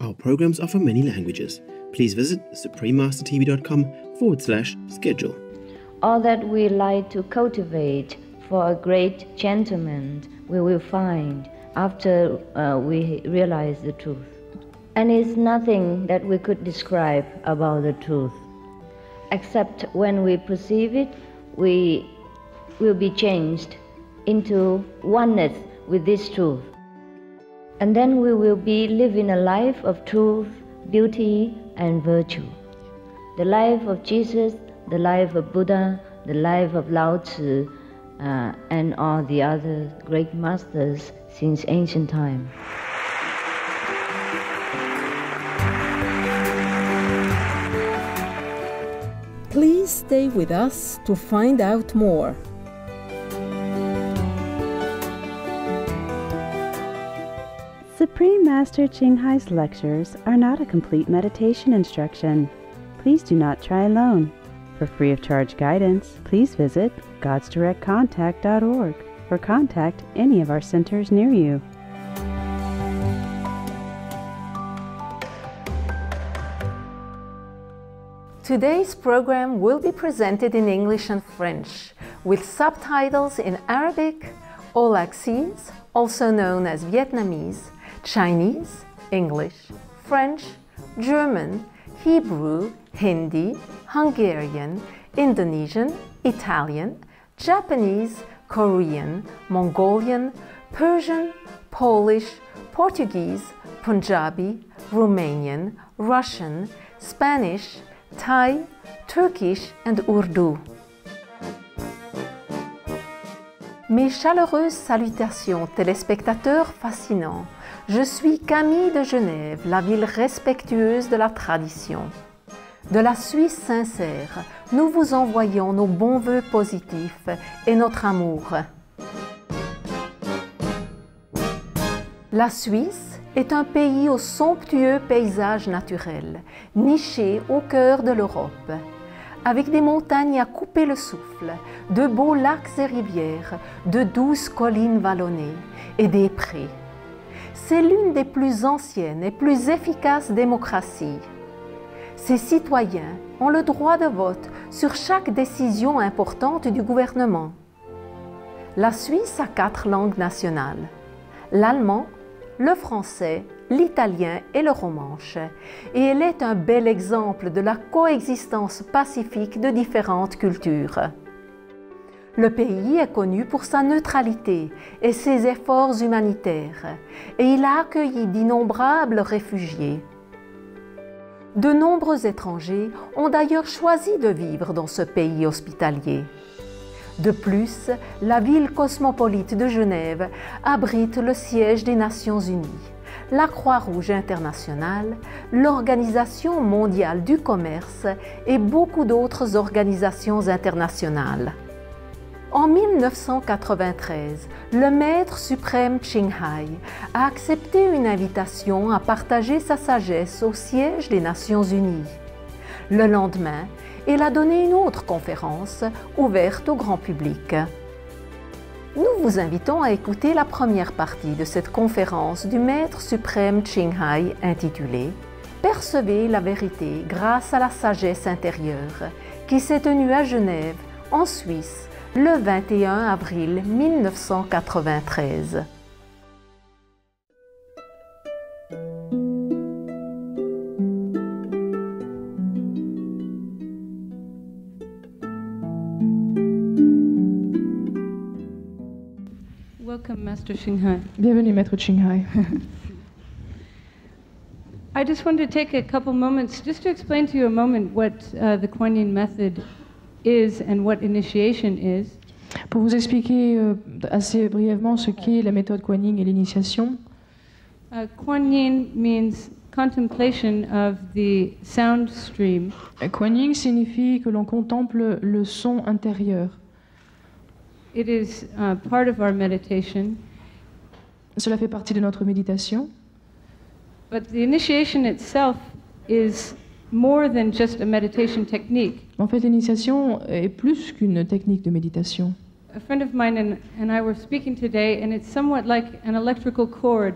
Our programs are from many languages. Please visit suprememastertv.com/schedule. All that we like to cultivate for a great gentleman we will find after we realize the truth. And it's nothing that we could describe about the truth, except when we perceive it, we will be changed into oneness with this truth. And then we will be living a life of truth, beauty, and virtue. The life of Jesus, the life of Buddha, the life of Lao Tzu, and all the other great masters since ancient time. Please stay with us to find out more. Supreme Master Ching Hai's lectures are not a complete meditation instruction. Please do not try alone. For free of charge guidance, please visit godsdirectcontact.org or contact any of our centers near you. Today's program will be presented in English and French, with subtitles in Arabic, all axes, also known as Vietnamese, Chinese, English, French, German, Hebrew, Hindi, Hungarian, Indonesian, Italian, Japanese, Korean, Mongolian, Persian, Polish, Portuguese, Punjabi, Romanian, Russian, Spanish, Thai, Turkish, and Urdu. Mes chaleureuses salutations, téléspectateurs fascinants. Je suis Camille de Genève, la ville respectueuse de la tradition. De la Suisse sincère, nous vous envoyons nos bons vœux positifs et notre amour. La Suisse est un pays au somptueux paysage naturel, niché au cœur de l'Europe, avec des montagnes à couper le souffle, de beaux lacs et rivières, de douces collines vallonnées et des prés. C'est l'une des plus anciennes et plus efficaces démocraties. Ses citoyens ont le droit de vote sur chaque décision importante du gouvernement. La Suisse a 4 langues nationales: l'allemand, le français, l'italien et le romanche, et elle est un bel exemple de la coexistence pacifique de différentes cultures. Le pays est connu pour sa neutralité et ses efforts humanitaires, et il a accueilli d'innombrables réfugiés. De nombreux étrangers ont d'ailleurs choisi de vivre dans ce pays hospitalier. De plus, la ville cosmopolite de Genève abrite le siège des Nations Unies, la Croix-Rouge internationale, l'Organisation mondiale du commerce et beaucoup d'autres organisations internationales. En 1993, le maître suprême Ching Hai a accepté une invitation à partager sa sagesse au siège des Nations Unies. Le lendemain, il a donné une autre conférence ouverte au grand public. Nous vous invitons à écouter la première partie de cette conférence du maître suprême Ching Hai intitulée « Percevez la vérité grâce à la sagesse intérieure » qui s'est tenue à Genève, en Suisse, le 21 avril 1993. Welcome, Master Ching Hai. Bienvenue, Maître Ching Hai. I just wanted to take a couple moments just to explain to you a moment what the Kuan Yin method is and what initiation is. Pour vous expliquer assez brièvement ce qu'est la méthode Kuan Yin et l'initiation. Kuan Yin means contemplation of the sound stream. Kuan Yin signifie que l'on contemple le son intérieur. It is part of our meditation. Cela fait partie de notre méditation. But the initiation itself is more than just a meditation technique. En fait, l'initiation est plus qu'une technique de méditation. A friend of mine and I were speaking today, and it's somewhat like an electrical cord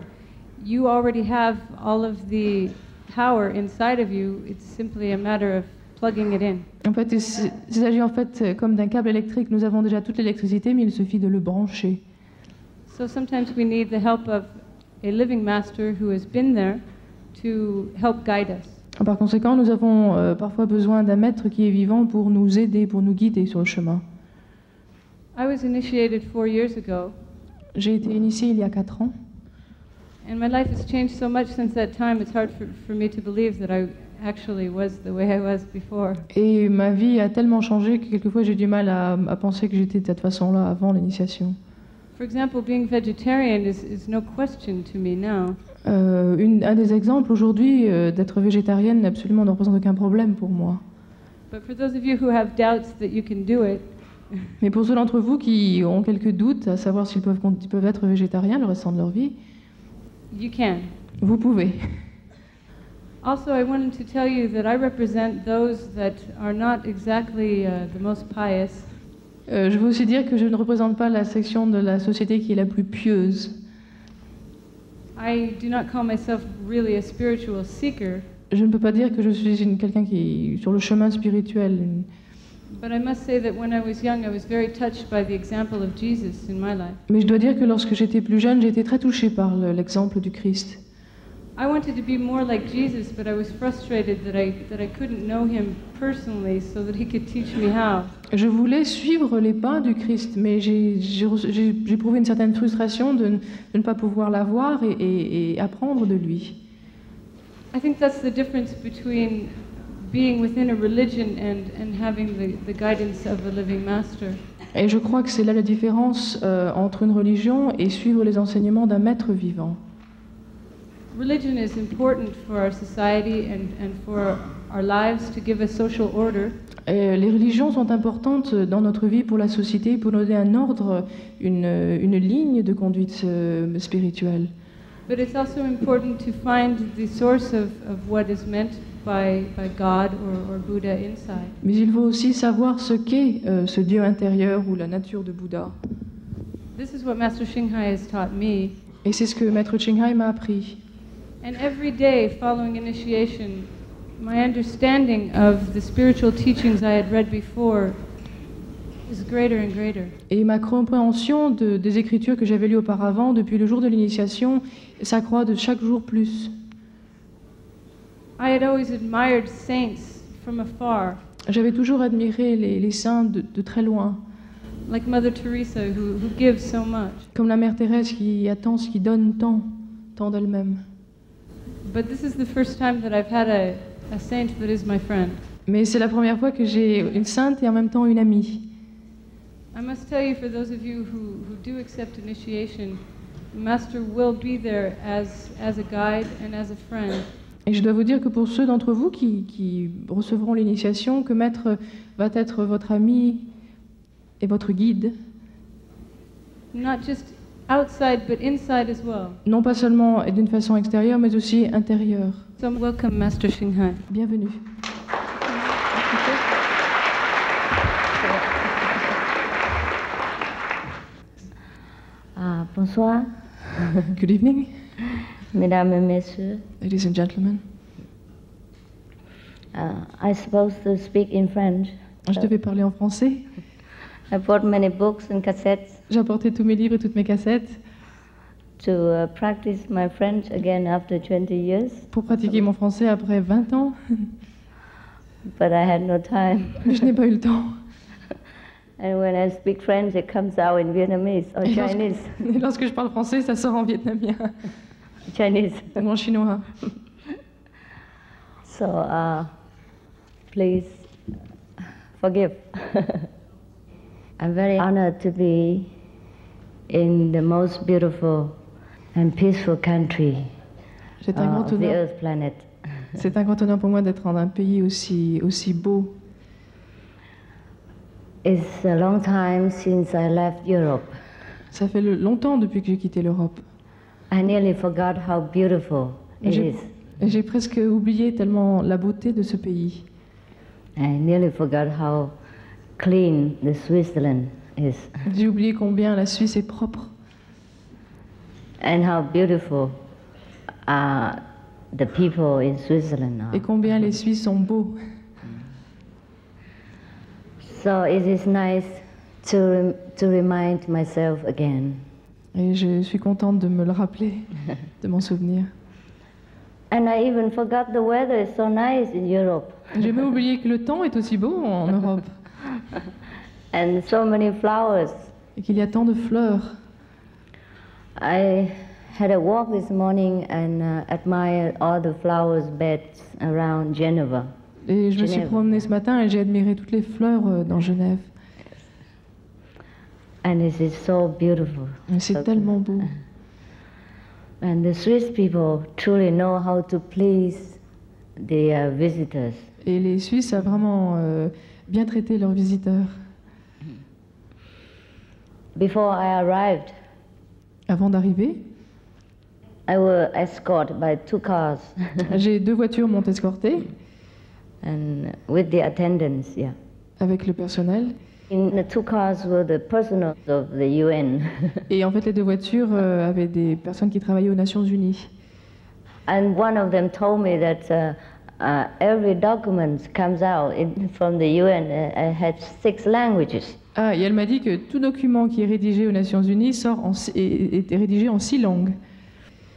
you already have all of the power inside of you. It's simply a matter of plugging it in. En fait, il s'agit en fait comme d'un câble électrique. Nous avons déjà toute l'électricité, mais il suffit de le brancher. So sometimes we need the help of a living master who has been there to help guide us. Par conséquent, nous avons parfois besoin d'un maître qui est vivant pour nous aider, pour nous guider sur le chemin. I was initiated 4 years ago. J'ai été initiée il y a 4 ans. And my life has changed so much since that time, it's hard for me to believe that I actually was the way I was before. Et ma vie a tellement changé que quelquefois j'ai du mal à penser que j'étais de cette façon-là avant l'initiation. For example, being vegetarian is no question to me now. Un des exemples aujourd'hui, d'être végétarienne absolument ne représente aucun problème pour moi. But for those of you who have doubts that you can do it, Mais pour ceux d'entre vous qui ont quelques doutes à savoir s'ils peuvent être végétariens le restant de leur vie, you can. vous pouvez. Also, I wanted to tell you that I represent those that are not exactly the most pious. Je veux aussi dire que je ne représente pas la section de la société qui est la plus pieuse. I do not call myself really a spiritual seeker, Je ne peux pas dire que je suis quelqu'un qui est sur le chemin spirituel. but I must say that when I was young, I was very touched by the example of Jesus in my life. Mais je dois dire que lorsque j'étais plus jeune, j'ai été très touchée par l'exemple du Christ. I wanted to be more like Jesus, but I was frustrated that I couldn't know him personally so that he could teach me how. Je voulais suivre les pas du Christ, mais j'ai éprouvé une certaine frustration de ne pas pouvoir la voir et apprendre de lui. I think that's the difference between being within a religion and having the guidance of a living master. Et je crois que c'est là la différence entre une religion et suivre les enseignements d'un maître vivant. Religion is important for our society and for our lives to give us social order. Les religions sont importantes dans notre vie pour la société, pour nous donner un ordre, une ligne de conduite spirituelle. But it's also important to find the source of what is meant by God or Buddha inside. Mais il faut aussi savoir ce qu'est ce Dieu intérieur ou la nature de Bouddha. This is what Master Shinghai has taught me. Et c'est ce que Maître Qinghai m'a appris. And every day following initiation, my understanding of the spiritual teachings I had read before is greater and greater. Et ma compréhension des écritures que j'avais lues auparavant, depuis le jour de l'initiation, s'accroît de chaque jour plus. I had always admired saints from afar, J'avais toujours admiré les saints de très loin, like Mother Teresa, who gives so much. comme la Mère Thérèse qui donne tant d'elle-même. But this is the first time that I've had a saint that is my friend. Mais c'est la première fois que j'ai une sainte et en même temps une amie. I must tell you, for those of you who do accept initiation, the Master will be there as a guide and as a friend. Et je dois vous dire que pour ceux d'entre vous qui recevront l'initiation, que Maître va être votre ami et votre guide, Not just outside, but inside as well. non pas seulement d'une façon extérieure, mais aussi intérieure. So welcome, Master Shinghai. Bienvenue. Bonsoir, Good evening, mesdames et messieurs. ladies and gentlemen. I supposed to speak in French. Je devais parler en français. I bought many books and cassettes J'ai apporté tous mes livres et toutes mes cassettes to practice my French again after 20 years, pour pratiquer mon français après 20 ans, but I had no time. mais je n'ai pas eu le temps. And when I speak French, it comes out in Vietnamese or Et Chinese. lorsque je parle français, ça sort en vietnamien Chinese. ou en chinois. So please forgive. I'm very honored to be in the most beautiful and peaceful country C'est un grand of the honneur. Earth planet. C'est un grand honneur pour moi d'être dans un pays aussi beau. It's a long time since I left Europe. Ça fait longtemps depuis que j'ai quitté l'Europe. I nearly forgot how beautiful it J'ai- is. J'ai presque oublié tellement la beauté de ce pays. I nearly forgot how clean the Switzerland is J'ai oublié combien la Suisse est propre and how beautiful the people in Switzerland et are. combien les Suisses sont beaux. So it is nice to remind myself again. Et je suis contente de me le rappeler, de m'en souvenir. And I even forgot the weather is so nice in Europe. J'ai même oublié que le temps est aussi beau en Europe And so many flowers. et qu'il y a tant de fleurs. I had a walk this morning and admired all the flowers beds around Geneva. Et je me suis Genève. promenée ce matin et j'ai admiré toutes les fleurs dans Genève. And it is so beautiful. Et c'est tellement beau. And the Swiss people truly know how to please the visitors. Et les Suisses savent vraiment bien traiter leurs visiteurs. Before I arrived, Avant d'arriver, I was escorted by 2 cars j'ai 2 voitures m'ont escortée and with the attendants, yeah. avec le personnel. In the 2 cars were the personnel of the UN. Et en fait, les 2 voitures avaient des personnes qui travaillaient aux Nations Unies. And one of them told me that every document comes out from the UN has 6 languages. Ah, et elle m'a dit que tout document qui est rédigé aux Nations Unies est rédigé en 6 langues.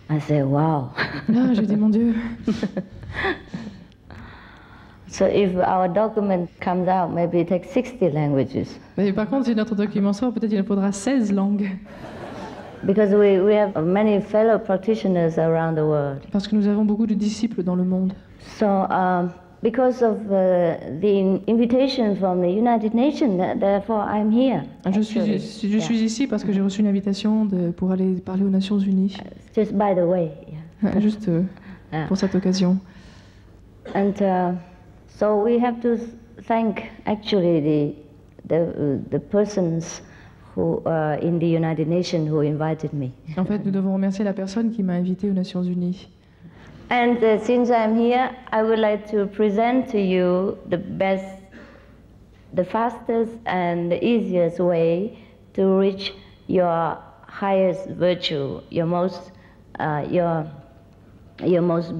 I said, wow. Ah, j'ai dit, mon Dieu. So if our document comes out, maybe it takes 60 languages. Mais par contre, si notre document sort, peut-être il en faudra 16 langues. Because we have many fellow practitioners around the world. Parce que nous avons beaucoup de disciples dans le monde. So because of the invitation from the United Nations, therefore I'm here. Je suis ici parce que j'ai reçu une invitation pour aller parler aux Nations Unies. Just by the way. Yeah. Juste pour cette occasion. And so we have to thank actually the persons who in the United Nations who invited me. En fait, nous devons remercier la personne qui m'a invité aux Nations Unies. And since I'm here, I would like to present to you the best, the fastest and the easiest way to reach your highest virtue, your most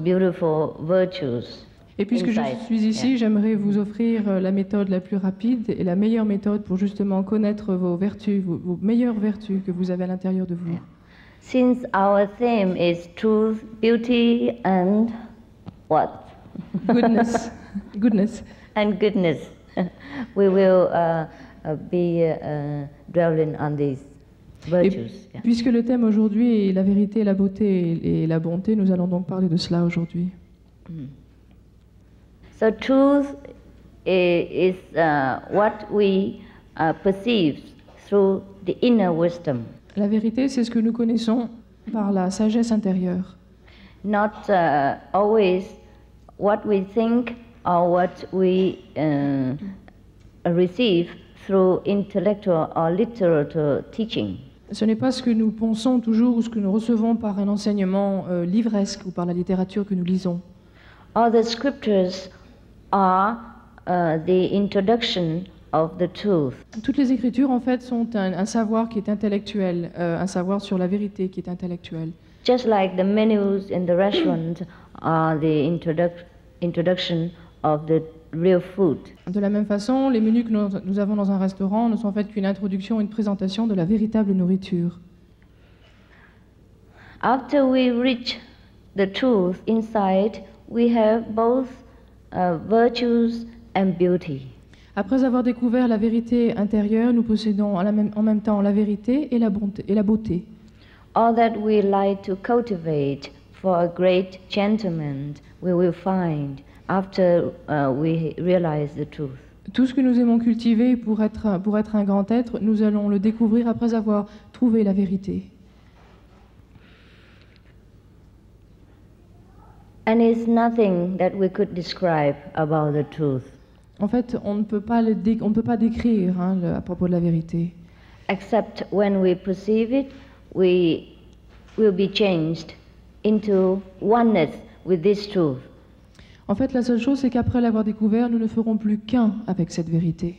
beautiful virtues. Et puisque je suis ici, j'aimerais vous offrir la méthode la plus rapide et la meilleure méthode pour justement connaître vos vertus, vos meilleures vertus que vous avez à l'intérieur de vous. Since our theme is truth, beauty, and what? Goodness. Goodness. And goodness. We will be dwelling on these virtues. Et puisque le thème aujourd'hui est la vérité, la beauté et la bonté, nous allons donc parler de cela aujourd'hui. So truth is what we perceive through the inner wisdom. La vérité, c'est ce que nous connaissons par la sagesse intérieure. Not always what we think or what we receive through intellectual or literary teaching. Ce n'est pas ce que nous pensons toujours ou ce que nous recevons par un enseignement livresque ou par la littérature que nous lisons. All the scriptures are the introduction of the truth. Toutes les écritures, en fait, sont un savoir qui est intellectuel, un savoir sur la vérité qui est intellectuel. Just like the menus in the restaurant are the introduction of the real food. De la même façon, les menus que nous avons dans un restaurant ne sont en fait qu'une introduction, une présentation de la véritable nourriture. After we reach the truth inside, we have both virtues and beauty. Après avoir découvert la vérité intérieure, nous possédons en même temps la vérité et la beauté. All that we like to cultivate for a great gentleman, we will find after we realize the truth. Tout ce que nous aimons cultiver pour être un grand être, nous allons le découvrir après avoir trouvé la vérité. And it's nothing that we could describe about the truth. En fait, on ne peut pas décrire à propos de la vérité. Except when we perceive it, we will be changed into oneness with this truth. En fait, la seule chose, c'est qu'après l'avoir découvert, nous ne ferons plus qu'un avec cette vérité.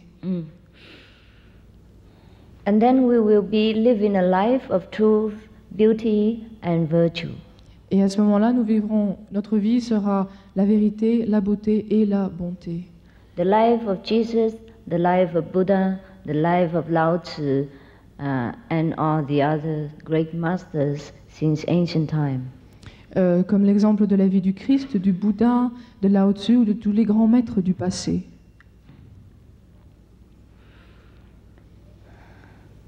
And then we will be living a life of truth, beauty and virtue. Et à ce moment-là, nous vivrons, notre vie sera la vérité, la beauté et la bonté. The life of Jesus, the life of Buddha, the life of Lao Tzu, and all the other great masters since ancient time. Comme l'exemple de la vie du Christ, du Bouddha, de Lao Tzu ou de tous les grands maîtres du passé.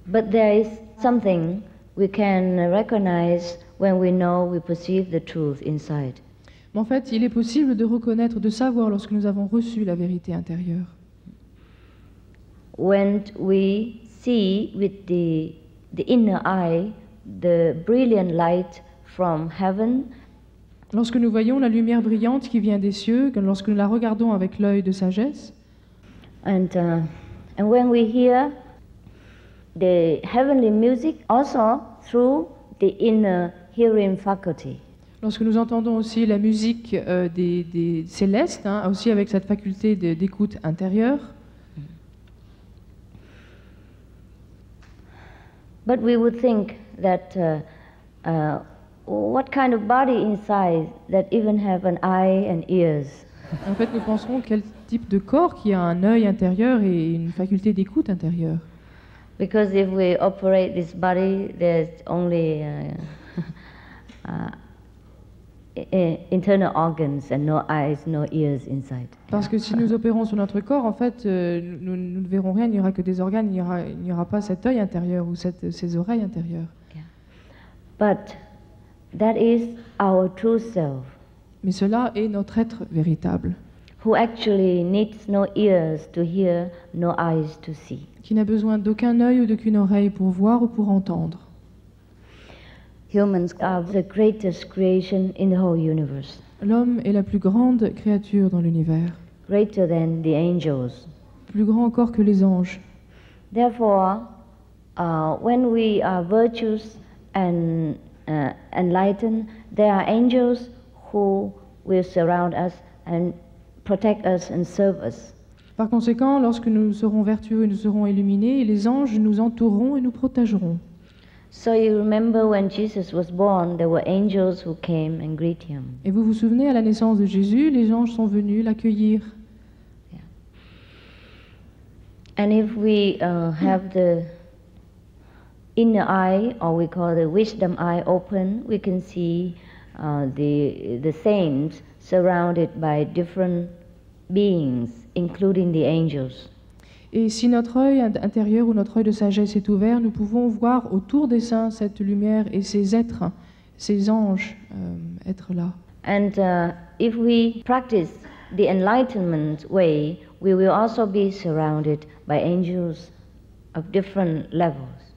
But there is something we can recognize when we know, we perceive the truth inside. Mais en fait, il est possible de reconnaître, de savoir lorsque nous avons reçu la vérité intérieure. When we see with the inner eye the brilliant light from heaven, Lorsque nous voyons la lumière brillante qui vient des cieux, lorsque nous la regardons avec l'œil de sagesse, and when we hear the heavenly music also through the inner hearing faculty. lorsque nous entendons aussi la musique des célestes, hein, aussi avec cette faculté d'écoute intérieure, But we would think that what kind of body inside that even have an eye and ears? en fait, nous penserons quel type de corps qui a un œil intérieur et une faculté d'écoute intérieure. Because if we operate this body, there's only internal organs and no eyes, no ears inside. Parce que si nous opérons sur notre corps, en fait, nous ne verrons rien, il n'y aura que des organes, il n'y aura pas cet œil intérieur ou ces oreilles intérieures. But that is our true self, Mais cela est notre être véritable, who actually needs no ears to hear, no eyes to see. qui n'a besoin d'aucun œil ou d'aucune oreille pour voir ou pour entendre. Humans are the greatest creation in the whole universe, L'homme est la plus grande créature dans l'univers, greater than the angels. plus grand encore que les anges. Therefore, when we are virtuous and enlightened, there are angels who will surround us and protect us and serve us. Par conséquent, lorsque nous serons vertueux et nous serons illuminés, les anges nous entoureront et nous protégeront. So you remember when Jesus was born, there were angels who came and greet him. Et vous vous souvenez, à la naissance de Jésus, les anges sont venus l'accueillir. And if we have the inner eye, or we call the wisdom eye, open, we can see the saints surrounded by different beings, including the angels. Et si notre œil intérieur ou notre œil de sagesse est ouvert, nous pouvons voir autour des saints cette lumière et ces êtres, ces anges être là. And if we practice the enlightenment way, we will also be surrounded by angels of different levels.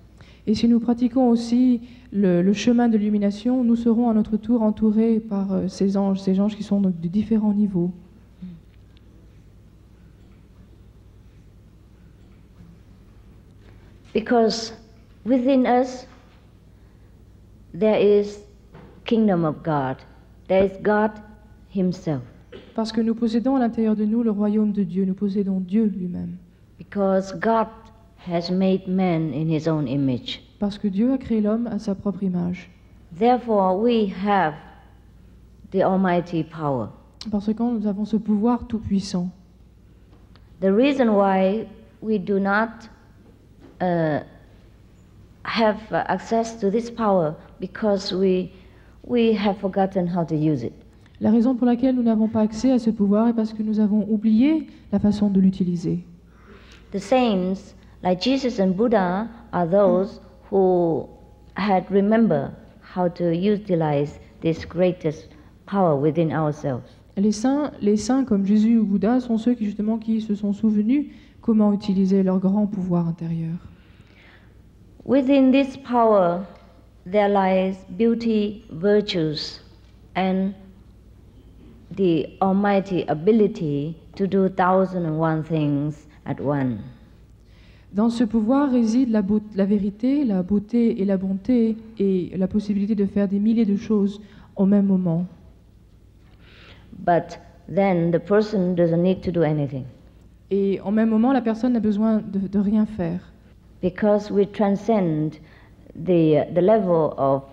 Et si nous pratiquons aussi le chemin de l'illumination, nous serons à notre tour entourés par ces anges qui sont donc de différents niveaux. Because within us there is kingdom of God. There is God himself. Parce que nous possédons à l'intérieur de nous le royaume de Dieu, nous possédons Dieu lui-même. Because God has made man in his own image. Parce que Dieu a créé l'homme à sa propre image. Therefore we have the almighty power. Parce que nous avons ce pouvoir tout-puissant. The reason why we do not have access to this power because we have forgotten how to use it. La raison pour laquelle nous n'avons pas accès à ce pouvoir est parce que nous avons oublié la façon de l'utiliser. The saints, like Jesus and Buddha, are those who had remembered how to utilize this greatest power within ourselves. Les saints comme Jésus ou Bouddha sont ceux qui se sont souvenus comment utiliser leur grand pouvoir intérieur. Within this power, there lies beauty, virtues, and the almighty ability to do 1,001 things at once. Dans ce pouvoir réside la vérité, la beauté et la bonté et la possibilité de faire des milliers de choses au même moment. But then the person doesn't need to do anything. Et en même moment, la personne n'a besoin de rien faire. Because we transcend the level of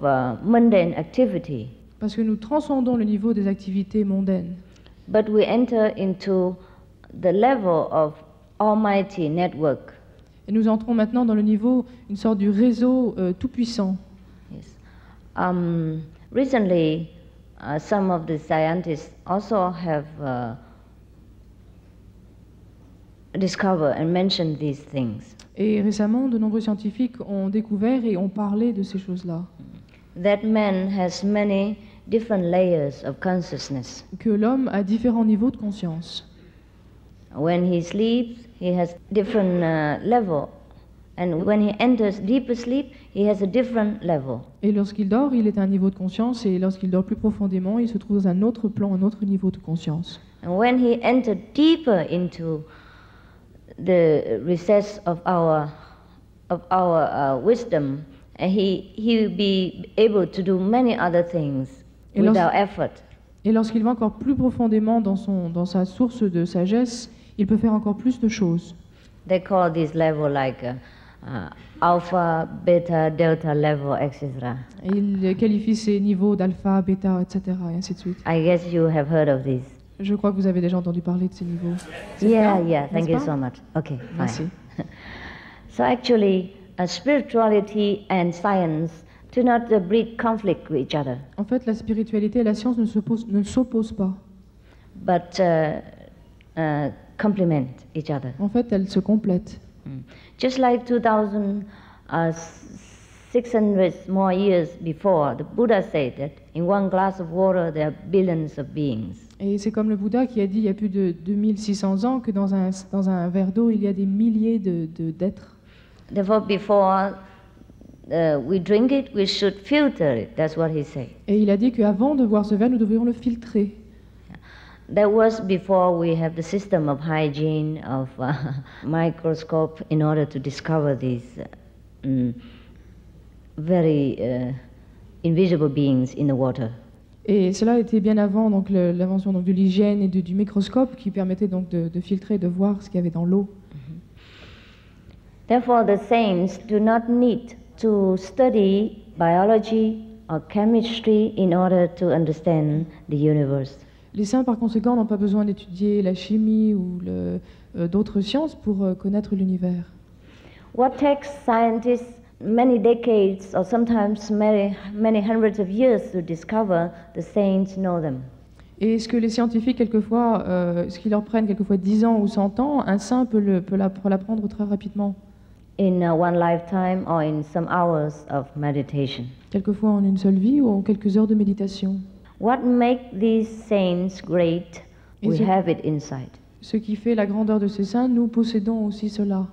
mundane activity. Parce que nous transcendons le niveau des activités mondaines. but we enter into the level of Almighty network. Et nous entrons maintenant dans le niveau, une sorte du réseau tout-puissant. Yes. Recently, some of the scientists also have discovered and mentioned these things. Et récemment, de nombreux scientifiques ont découvert et ont parlé de ces choses-là. That man has many different layers of consciousness. Que l'homme a différents niveaux de conscience. When he sleeps, he has different level, and when he enters deeper sleep, he has a different level. Et lorsqu'il dort, il est à un niveau de conscience, et lorsqu'il dort plus profondément, il se trouve dans un autre plan, un autre niveau de conscience. And when he enters deeper into the recess of our wisdom, he will be able to do many other things without effort. Et lorsqu'il va encore plus profondément dans sa source de sagesse, il peut faire encore plus de choses. They call this level like alpha, beta, delta level, etc. Et il qualifie ces niveaux d'alpha, bêta, etc. et ainsi de suite. I guess you have heard of this. Je crois que vous avez déjà entendu parler de ces niveaux. Yeah, thank you so much. Okay, Merci. fine. So actually, spirituality and science do not breed conflict with each other, En fait, la spiritualité et la science ne s'opposent pas. but complement each other. En fait, elles se complètent. Just like 2,600 more years before, the Buddha said that in one glass of water there are billions of beings. Et c'est comme le Bouddha qui a dit il y a plus de 2600 ans que dans un verre d'eau, il y a des milliers d'êtres. Therefore, before we drink it, we should filter it. That's what he said. Et il a dit qu'avant de boire ce verre, nous devrions le filtrer. That was before we have the system of hygiene, of microscope, in order to discover these very invisible beings in the water. Et cela était bien avant donc l'invention de l'hygiène et du microscope qui permettait donc de filtrer, de voir ce qu'il y avait dans l'eau. Therefore, the saints do not need to study biology or chemistry in order to understand the universe. Les saints, par conséquent, n'ont pas besoin d'étudier la chimie ou d'autres sciences pour connaître l'univers. What takes scientists many decades or sometimes many hundreds of years to discover, the saints know them. Et ce que les scientifiques, quelquefois, ce qui leur prennent quelquefois 10 ans ou 100 ans, un saint peut l'apprendre très rapidement. In one lifetime or in some hours of meditation. Quelquefois en une seule vie ou en quelques heures de méditation. What makes these saints great? We have it inside. Ce qui fait la grandeur de ces saints, nous possédons aussi cela.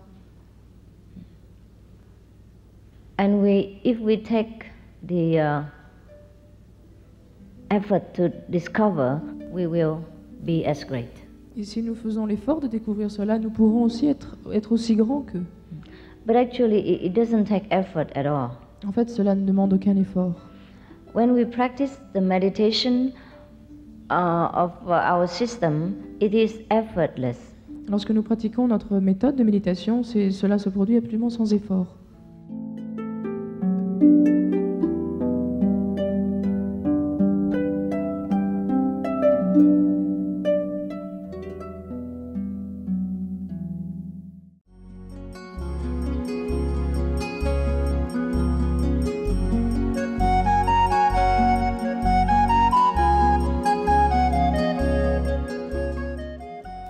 And if we take the effort to discover, we will be as great. Et si nous faisons l'effort de découvrir cela, nous pourrons aussi être aussi grands qu'eux. But actually, it doesn't take effort at all. En fait, cela ne demande aucun effort. When we practice the meditation of our system, it is effortless. Lorsque nous pratiquons notre méthode de méditation, cela se produit absolument sans effort.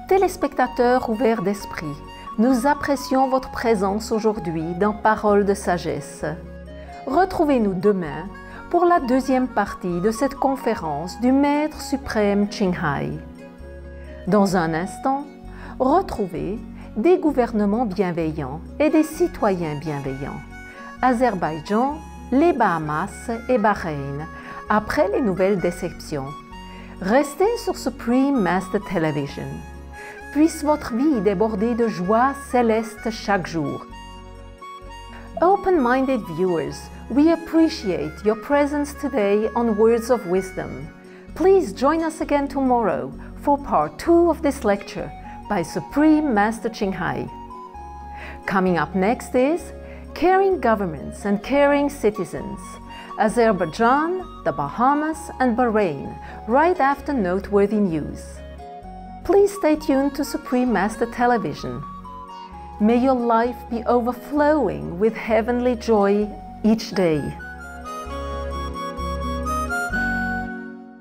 Téléspectateurs ouverts d'esprit, nous apprécions votre présence aujourd'hui dans Paroles de sagesse. Retrouvez-nous demain pour la deuxième partie de cette conférence du Maître suprême Ching Hai. Dans un instant, retrouvez des gouvernements bienveillants et des citoyens bienveillants. Azerbaïdjan, les Bahamas et Bahreïn, après les nouvelles déceptions. Restez sur Supreme Master Television. Puisse votre vie déborder de joie céleste chaque jour. Open-minded viewers, we appreciate your presence today on Words of Wisdom. Please join us again tomorrow for part 2 of this lecture by Supreme Master Ching Hai. Coming up next is Caring Governments and Caring Citizens, Azerbaijan, the Bahamas, and Bahrain, right after noteworthy news. Please stay tuned to Supreme Master Television. May your life be overflowing with heavenly joy each day.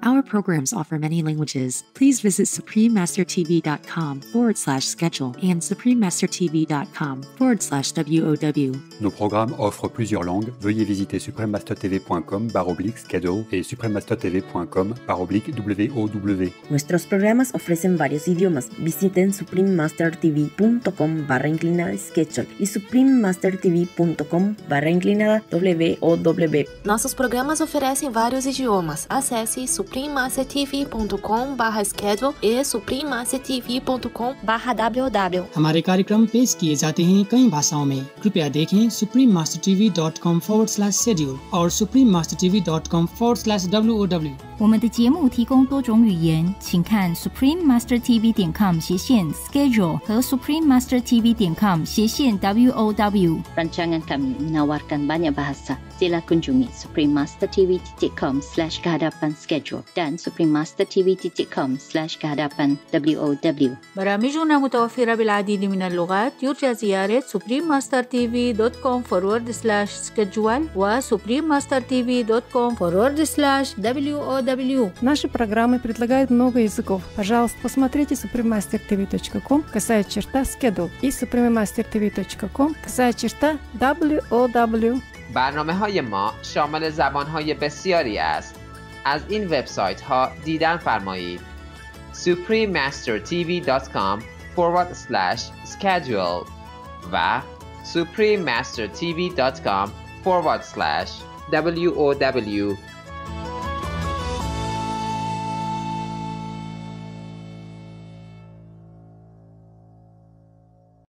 Our programs offer many languages. Please visit suprememastertv.com/schedule and suprememastertv.com/WOW. Nos programmes offrent plusieurs langues. Veuillez visiter suprememastertv.com/schedule et suprememastertv.com/WOW. Nuestros programas ofrecen varios idiomas. Visiten suprememastertv.com/schedule y suprememastertv.com/WOW. Nossos programas oferecem vários idiomas. Acesse suprememastertv.com/schedule e suprememastertv.com/WOW. हमारे कार्यक्रम पेश किए जाते हैं कई भाषाओं में। कृपया देखें suprememastertv.com/schedule और suprememastertv.com/WOW。我们的节目提供多种语言，请看 suprememastertv.com/schedule 和 suprememastertv.com/WOW。 Rancangan kami menawarkan banyak bahasa. Sila kunjungi suprememastertv.com/kehadapan-schedule dan suprememastertv.com/kehadapan-WOW. برامجنا متوفرة بالعديد من اللغات. يرجى زيارة suprememastertv.com/schedule و suprememastertv.com/WOW. Наши программы предлагают много языков. Пожалуйста, посмотрите suprememastertv.com/schedule и suprememastertv.com/WOW. برنامه‌های ما شامل زبان‌های بسیاری است. از این وبسایت ها دیدن فرمایید: suprememastertv.com/schedule و suprememastertv.com/WOW